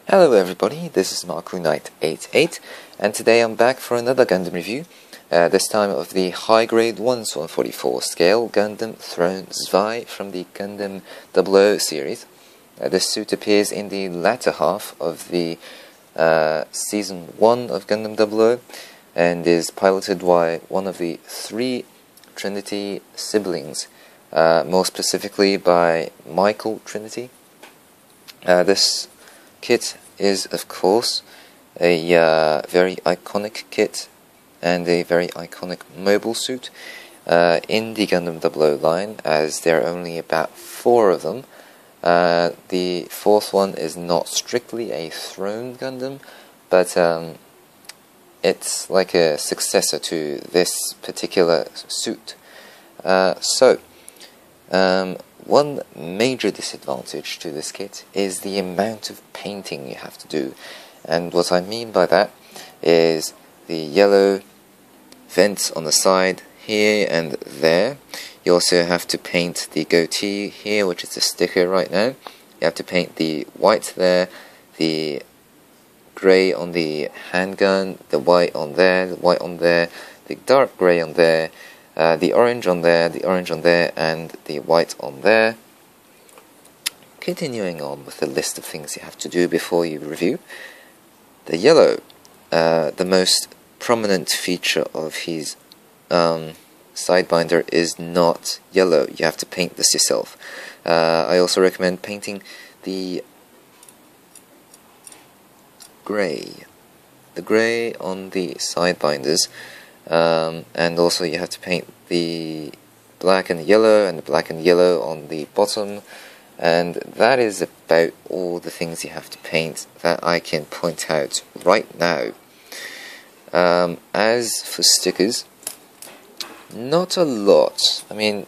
Hello everybody, this is MarkuKnight88, and today I'm back for another Gundam review, this time of the high grade 1/144 scale Gundam Throne Zwei from the Gundam 00 series. This suit appears in the latter half of the Season 1 of Gundam 00, and is piloted by one of the three Trinity siblings, more specifically by Michael Trinity. This kit is, of course, a very iconic kit and a very iconic mobile suit in the Gundam 00 line, as there are only about 4 of them. The fourth one is not strictly a Throne Gundam, but it's like a successor to this particular suit. One major disadvantage to this kit is the amount of painting you have to do, and what I mean by that is the yellow vents on the side here and there. You also have to paint the goatee here, which is the sticker right now. You have to paint the white there, the grey on the handgun, the white on there, the white on there, the dark grey on there, the orange on there, the orange on there, and the white on there. Continuing on with the list of things you have to do before you review. The yellow, the most prominent feature of his sidebinder, is not yellow. You have to paint this yourself. I also recommend painting the grey on the sidebinders. And also you have to paint the black and the yellow and the black and yellow on the bottom, and that is about all the things you have to paint that I can point out right now. As for stickers, not a lot. I mean,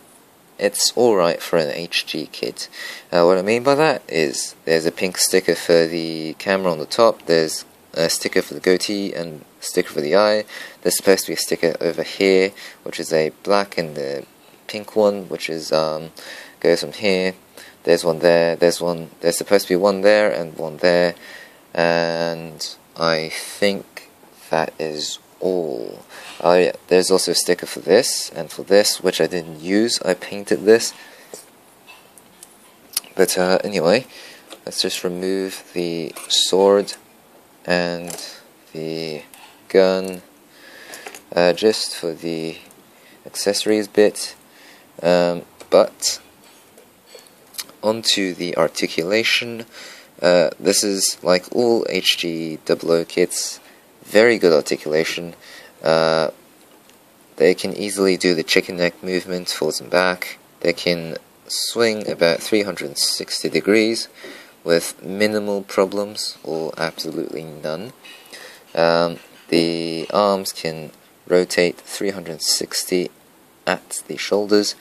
it's alright for an HG kit. What I mean by that is there's a pink sticker for the camera on the top, there's a sticker for the goatee and a sticker for the eye. There's supposed to be a sticker over here, which is a black and a pink one, which is goes from here. There's one there. There's supposed to be one there and one there, and I think that is all. Oh yeah, there's also a sticker for this and for this, which I didn't use. I painted this. But anyway, let's just remove the sword and the gun, just for the accessories bit, but onto the articulation. This is like all HG 00 kits, very good articulation. They can easily do the chicken neck movement forwards and back. They can swing about 360 degrees with minimal problems or absolutely none. The arms can rotate 360 at the shoulders.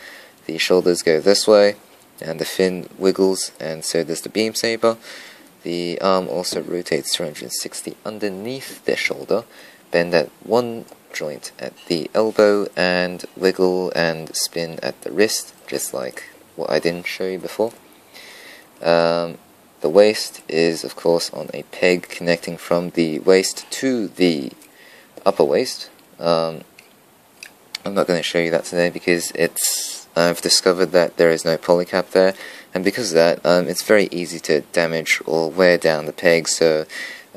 The shoulders go this way, and the fin wiggles, and so does the beam saber. The arm also rotates 360 underneath the shoulder, bend at one joint at the elbow, and wiggle and spin at the wrist, just like what I didn't show you before. The waist is, of course, on a peg connecting from the waist to the upper waist. I'm not going to show you that today because I've discovered that there is no polycap there, and because of that, it's very easy to damage or wear down the peg. So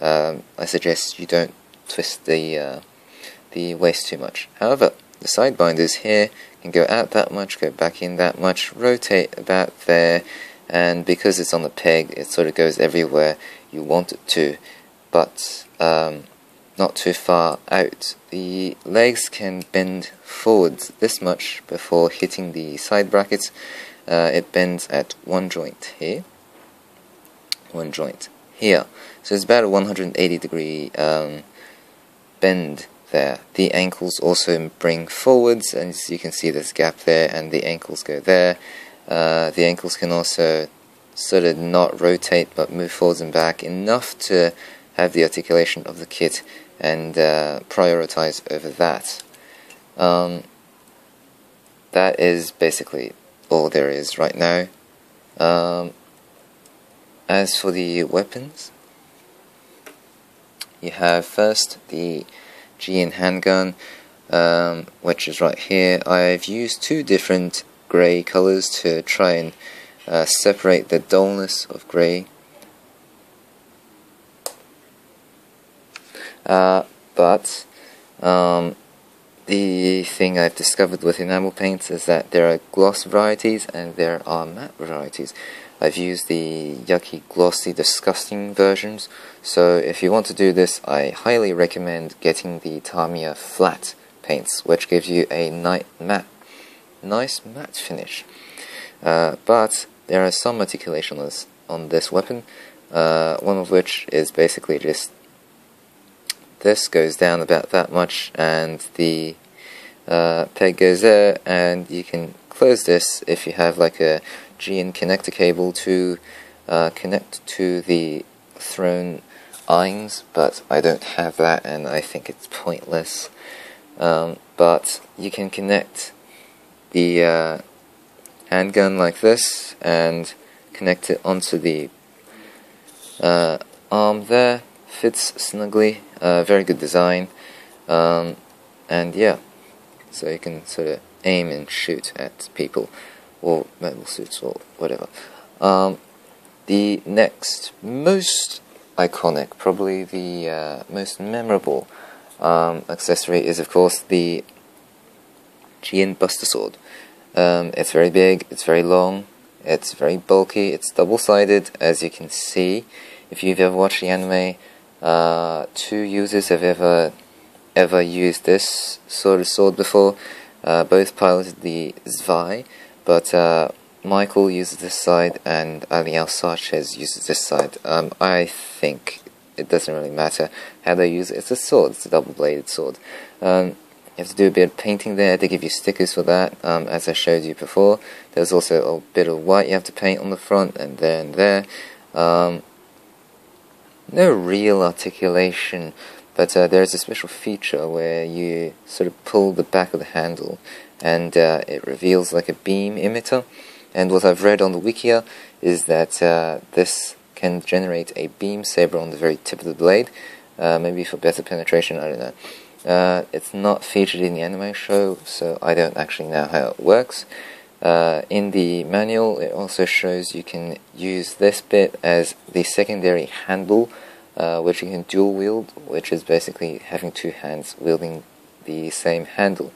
I suggest you don't twist the waist too much. However, the side binders here can go out that much, go back in that much, rotate about there. And because it's on the peg, it sort of goes everywhere you want it to, but not too far out. The legs can bend forwards this much before hitting the side brackets. It bends at one joint here, one joint here. So it's about a 180 degree bend there. The ankles also bring forwards, and as you can see there's a gap there, and the ankles go there. The ankles can also sort of not rotate but move forwards and back enough to have the articulation of the kit and prioritize over that. That is basically all there is right now. As for the weapons, you have first the GN handgun, which is right here. I've used two different grey colours to try and separate the dullness of grey. But the thing I've discovered with enamel paints is that there are gloss varieties and there are matte varieties. I've used the yucky, glossy, disgusting versions, so if you want to do this, I highly recommend getting the Tamiya flat paints, which gives you a nice matte finish. But there are some articulations on this weapon, one of which is basically just this goes down about that much, and the peg goes there, and you can close this if you have like a GN connector cable to connect to the throne eyes, but I don't have that and I think it's pointless. But you can connect the handgun like this and connect it onto the arm there. Fits snugly, very good design, and yeah, so you can sort of aim and shoot at people, or metal suits, or whatever. The next most iconic, probably the most memorable accessory is of course the GN Buster Sword. It's very big, it's very long, it's very bulky, it's double-sided, as you can see. If you've ever watched the anime, two users have ever used this sort of sword before. Both piloted the Zwei, but Michael uses this side and Aliel Sanchez uses this side. I think it doesn't really matter how they use it. It's a sword, it's a double-bladed sword. You have to do a bit of painting there. They give you stickers for that, as I showed you before. There's also a bit of white you have to paint on the front and there and there. No real articulation, but there's a special feature where you sort of pull the back of the handle and it reveals like a beam emitter. And what I've read on the Wikia is that this can generate a beam saber on the very tip of the blade, maybe for better penetration, I don't know. It's not featured in the anime show, so I don't actually know how it works. In the manual, it also shows you can use this bit as the secondary handle, which you can dual wield, which is basically having two hands wielding the same handle.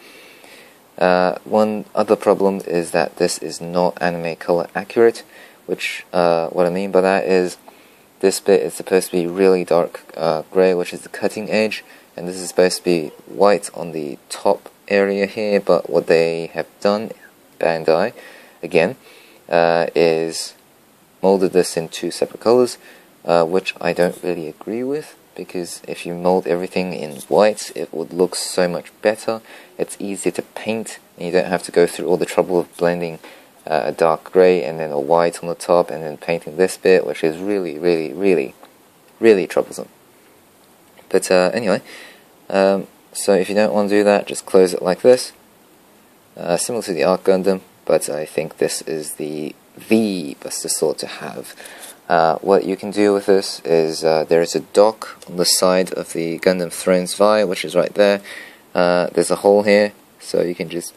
One other problem is that this is not anime color accurate, which what I mean by that is this bit is supposed to be really dark grey, which is the cutting edge, and this is supposed to be white on the top area here, but what they have done, Bandai, again, is molded this in two separate colors, which I don't really agree with, because if you mold everything in white, it would look so much better. It's easier to paint, and you don't have to go through all the trouble of blending a dark grey and then a white on the top, and then painting this bit, which is really troublesome. But anyway, so if you don't want to do that, just close it like this. Similar to the Arc Gundam, but I think this is the Buster Sword to have. What you can do with this is there is a dock on the side of the Gundam Throne Zwei, which is right there. There's a hole here, so you can just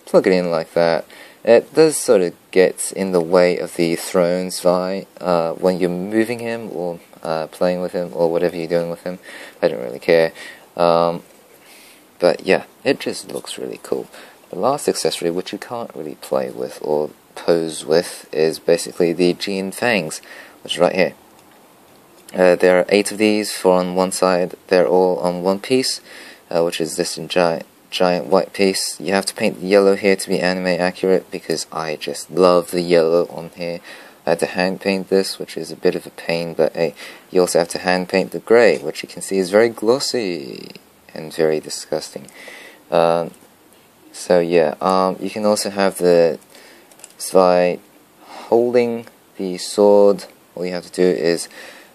plug it in like that. It does sort of get in the way of the Throne Zwei when you're moving him or playing with him or whatever you're doing with him. I don't really care. But yeah, it just looks really cool. The last accessory, which you can't really play with or pose with, is basically the GN Fangs, which is right here. There are 8 of these, 4 on one side. They're all on one piece, which is this giant white piece. You have to paint the yellow here to be anime accurate, because I just love the yellow on here. I had to hand paint this, which is a bit of a pain, but hey, you also have to hand paint the grey, which you can see is very glossy and very disgusting. So yeah, you can also have the Zwei holding the sword. All you have to do is,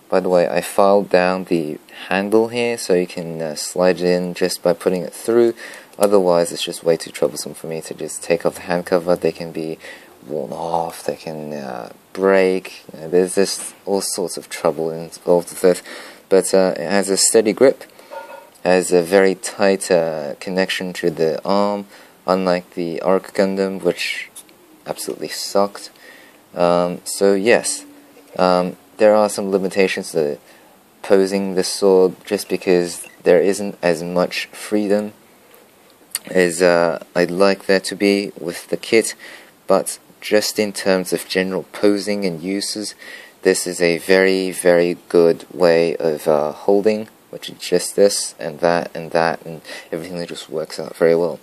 by the way, I filed down the handle here so you can slide it in just by putting it through. Otherwise, it's just way too troublesome for me to just take off the hand cover. They can be worn off, they can break. There's just all sorts of trouble involved with it. but it has a steady grip, has a very tight connection to the arm, unlike the Arc Gundam, which absolutely sucked. So yes, there are some limitations to posing the sword, just because there isn't as much freedom as I'd like there to be with the kit, but just in terms of general posing and uses, this is a very, very good way of holding, which is just this and that and that, and everything that just works out very well.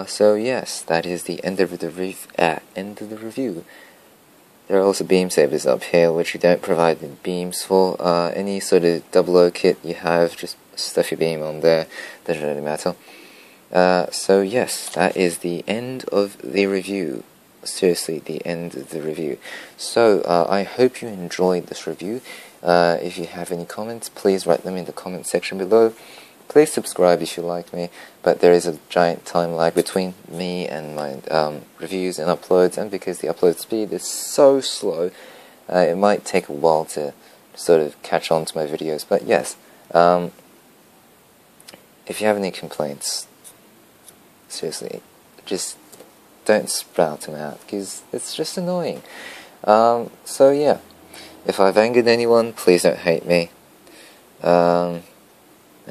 So yes, that is the end of the review. There are also beam sabers up here, which you don't provide the beams for. Any sort of 00 kit you have, just stuff your beam on there, doesn't really matter. So yes, that is the end of the review. Seriously, the end of the review. So I hope you enjoyed this review. If you have any comments, please write them in the comment section below. Please subscribe if you like me, but there is a giant time lag between me and my reviews and uploads, and because the upload speed is so slow, it might take a while to sort of catch on to my videos. But yes, if you have any complaints, seriously, just don't sprout them out, because it's just annoying. So yeah, if I've angered anyone, please don't hate me.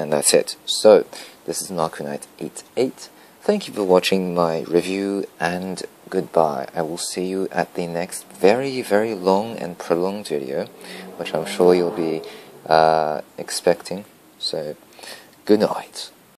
And that's it. So, this is MarcoKnight88. Thank you for watching my review, and goodbye. I will see you at the next very, very long and prolonged video, which I'm sure you'll be expecting. So, good night.